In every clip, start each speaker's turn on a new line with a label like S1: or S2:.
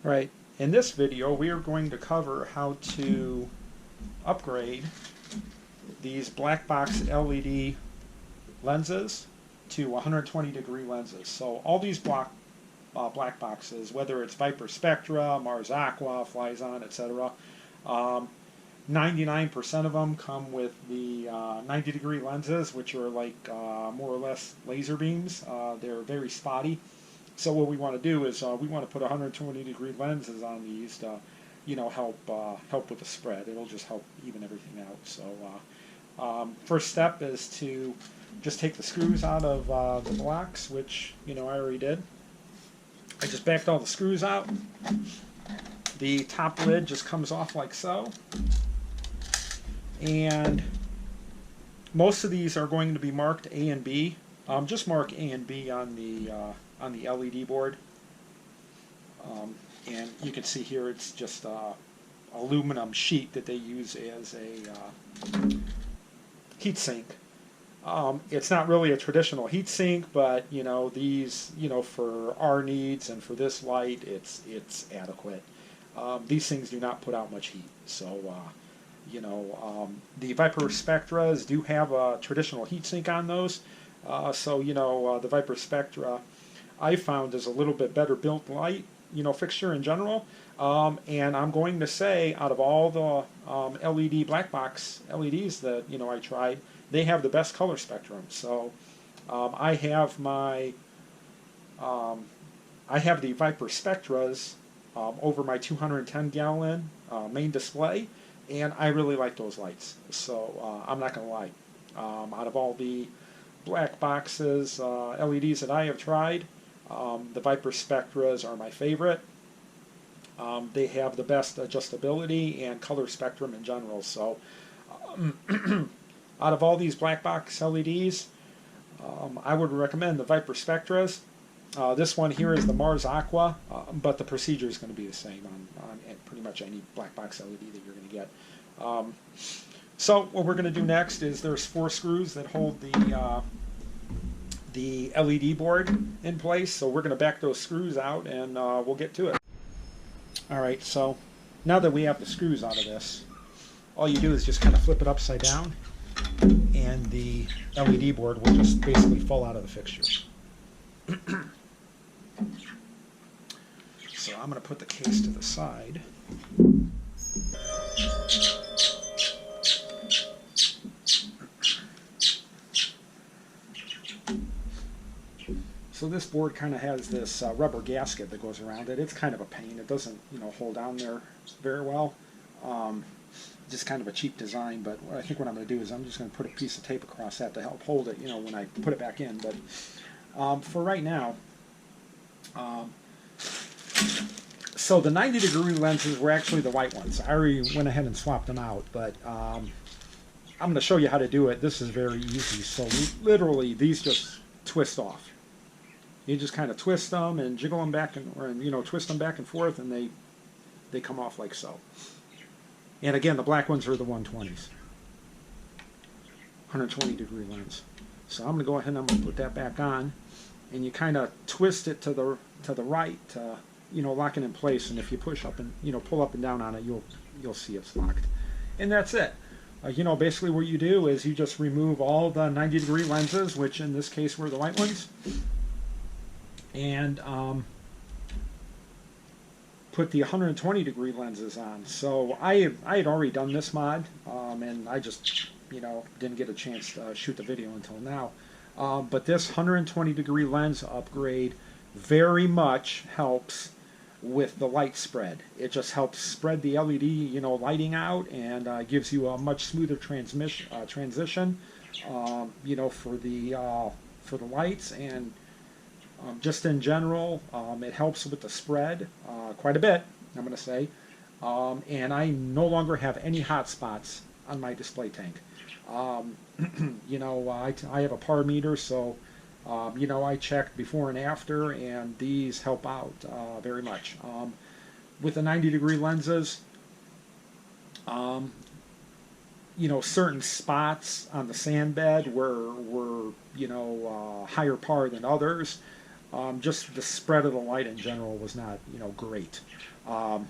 S1: Right. In this video, we are going to cover how to upgrade these black box LED lenses to 120-degree lenses. So all these black boxes, whether it's Viper Spectra, Mars Aqua, Flyzon, etc., 99% of them come with the 90-degree lenses, which are like more or less laser beams. They're very spotty. So what we want to do is we want to put 120-degree lenses on these to, help with the spread. It'll just help even everything out. So first step is to just take the screws out of the blocks, which I already did. I just backed all the screws out. The top lid just comes off like so, and most of these are going to be marked A and B. Just mark A and B on the LED board, and you can see here it's just aluminum sheet that they use as a heat sink. It's not really a traditional heat sink, but these for our needs and for this light, it's adequate. These things do not put out much heat, so the Viper Spectras do have a traditional heat sink on those. So the Viper Spectra I found is a little bit better built light, fixture in general. And I'm going to say, out of all the LED black box LEDs that I tried, they have the best color spectrum. So I have the Viper Spectras over my 210 gallon main display, and I really like those lights. So I'm not going to lie. Out of all the black boxes LEDs that I have tried, the Viper Spectras are my favorite. They have the best adjustability and color spectrum in general. So out of all these black box LEDs, I would recommend the Viper Spectras. This one here is the Mars Aqua, but the procedure is going to be the same on pretty much any black box LED that you're going to get. So what we're going to do next is there's 4 screws that hold the LED board in place. So we're going to back those screws out, and we'll get to it. Alright, so now that we have the screws out of this, all you do is just kind of flip it upside down, and the LED board will just basically fall out of the fixture. So I'm going to put the case to the side. So this board kind of has this rubber gasket that goes around it. It's kind of a pain. It doesn't, hold down there very well. Just kind of a cheap design, but I think what I'm going to do is I'm just going to put a piece of tape across that to help hold it, when I put it back in. But for right now, so the 90-degree lenses were actually the white ones. I already went ahead and swapped them out, but I'm going to show you how to do it. This is very easy. So literally, these just twist off. You just kind of twist them and jiggle them back and twist them back and forth, and they come off like so. And again, the black ones are the 120s, 120-degree lens. So I'm going to go ahead and I'm going to put that back on, and you kind of twist it to the right to lock it in place. And if you push up and pull up and down on it, you'll see it's locked. And that's it. Basically what you do is you just remove all the 90-degree lenses, which in this case were the white ones, and put the 120-degree lenses on. So I had already done this mod, and I just didn't get a chance to shoot the video until now. But this 120-degree lens upgrade very much helps with the light spread. It just helps spread the LED lighting out, and gives you a much smoother transition for the lights, and just in general, it helps with the spread quite a bit, I'm going to say. And I no longer have any hot spots on my display tank. I have a par meter, so I checked before and after, and these help out very much. With the 90-degree lenses, certain spots on the sand bed were higher par than others. just the spread of the light in general was not, great. The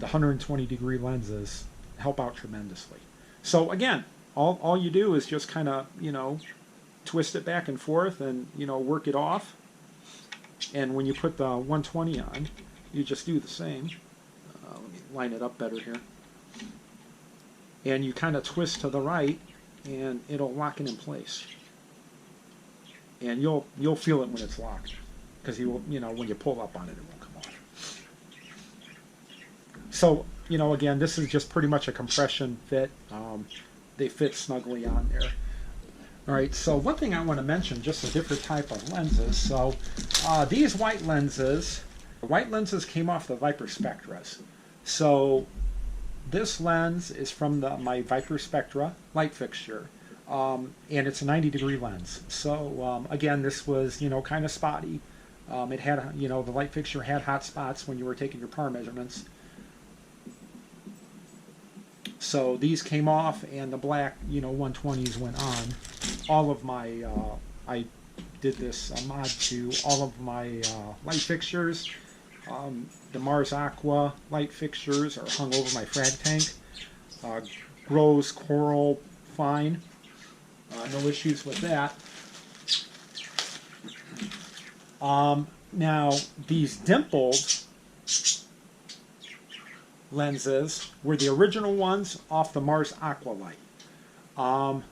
S1: 120 degree lenses help out tremendously. So again, all you do is just kind of, twist it back and forth and, work it off. And when you put the 120 on, you just do the same. Let me line it up better here. And you kind of twist to the right, and it'll lock it in place. And you'll feel it when it's locked, because when you pull up on it, it won't come off. So, again, this is just pretty much a compression fit. They fit snugly on there. All right, so one thing I want to mention, just a different type of lenses. So these white lenses came off the Viper Spectras. So this lens is from my Viper Spectra light fixture, and it's a 90 degree lens. So again, this was, kind of spotty. It had, the light fixture had hot spots when you were taking your power measurements. So these came off, and the black, 120s went on. All of my, I did this mod to all of my light fixtures. The Mars Aqua light fixtures are hung over my frag tank. Grows coral fine. No issues with that. Now, these dimpled lenses were the original ones off the Mars Aqua light.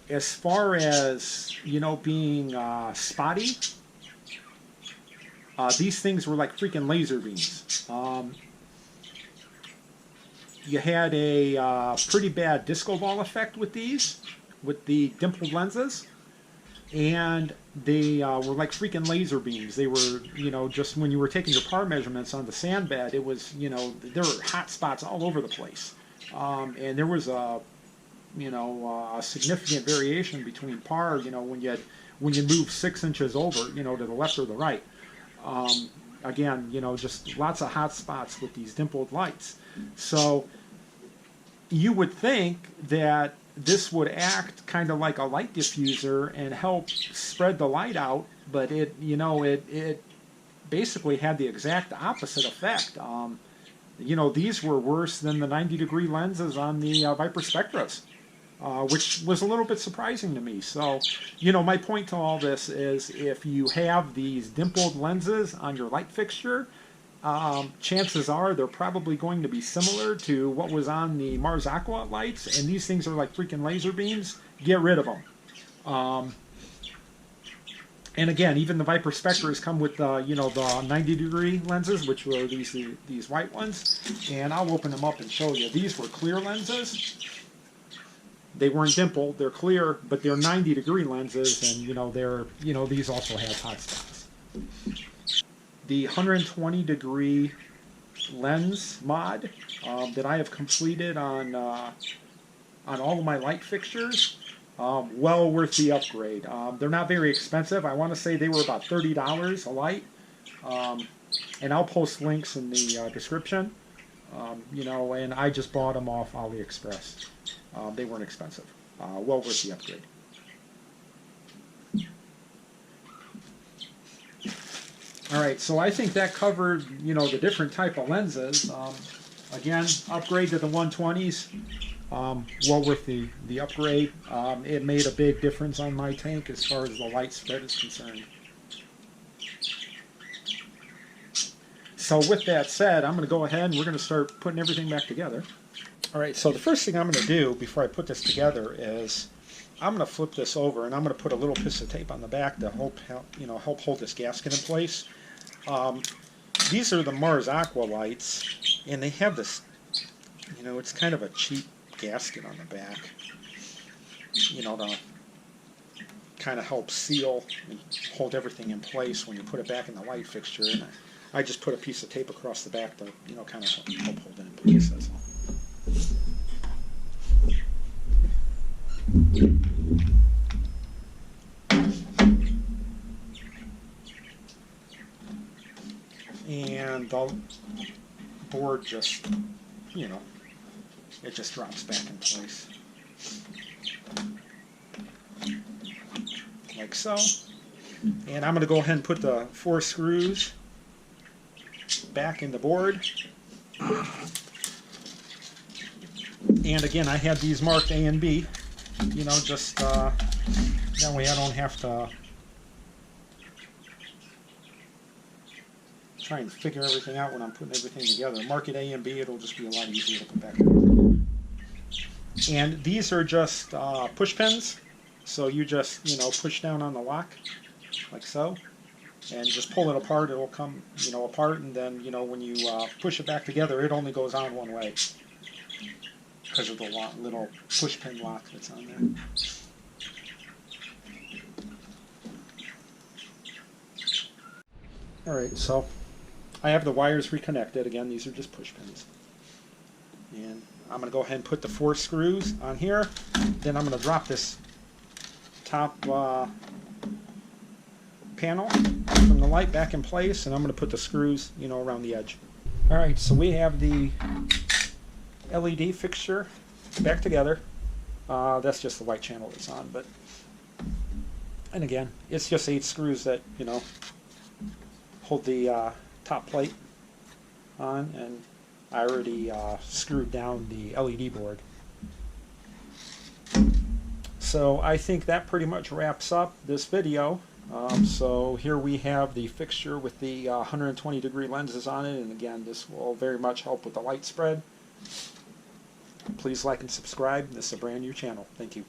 S1: As far as, being spotty, these things were like freaking laser beams. You had a pretty bad disco ball effect with these, with the dimpled lenses. And they were like freaking laser beams. They were, just when you were taking your par measurements on the sand bed, it was, there were hot spots all over the place. And there was a significant variation between par, when you move 6 inches over, to the left or the right. Again, just lots of hot spots with these dimpled lights. So you would think that this would act kind of like a light diffuser and help spread the light out, but it basically had the exact opposite effect. These were worse than the 90 degree lenses on the Viper Spectras, which was a little bit surprising to me. So, my point to all this is, if you have these dimpled lenses on your light fixture, chances are they're probably going to be similar to what was on the Mars Aqua lights, and these things are like freaking laser beams. Get rid of them. And again, even the Viper Spectras come with the 90 degree lenses, which were these white ones, and I'll open them up and show you. These were clear lenses. They weren't dimpled, they're clear, but they're 90 degree lenses, and these also have hot spots. The 120 degree lens mod that I have completed on all of my light fixtures, well worth the upgrade. They're not very expensive. I want to say they were about $30 a light, and I'll post links in the description. And I just bought them off Aliexpress. They weren't expensive. Well worth the upgrade. All right, so I think that covered, the different type of lenses. Again, upgrade to the 120s. Well worth the upgrade. It made a big difference on my tank as far as the light spread is concerned. So with that said, I'm going to go ahead and we're going to start putting everything back together. All right, so the first thing I'm going to do before I put this together is I'm going to flip this over, and I'm going to put a little piece of tape on the back to help hold this gasket in place. These are the Mars Aqua lights, and they have this, it's kind of a cheap gasket on the back, to kind of help seal and hold everything in place when you put it back in the light fixture. And I just put a piece of tape across the back to, kind of help hold it in place, that's all. And the board just, it just drops back in place. Like so. And I'm going to go ahead and put the 4 screws back in the board. And again, I have these marked A and B, you know, just that way I don't have to try and figure everything out when I'm putting everything together. Mark it A and B, it'll just be a lot easier to put back together. And these are just push pins, so you just, you know, push down on the lock, like so, and just pull it apart. It'll come, you know, apart, and then, you know, when you push it back together, it only goes on one way because of the little push pin lock that's on there. Alright, so I have the wires reconnected. Again, these are just push pins. And I'm going to go ahead and put the 4 screws on here. Then I'm going to drop this top panel from the light back in place, and I'm going to put the screws, you know, around the edge. Alright, so we have the LED fixture back together. That's just the white channel that's on, but, and again, it's just 8 screws that, you know, hold the top plate on, and I already screwed down the LED board. So I think that pretty much wraps up this video. So here we have the fixture with the 120-degree lenses on it, and again, this will very much help with the light spread. Please like and subscribe. This is a brand new channel. Thank you.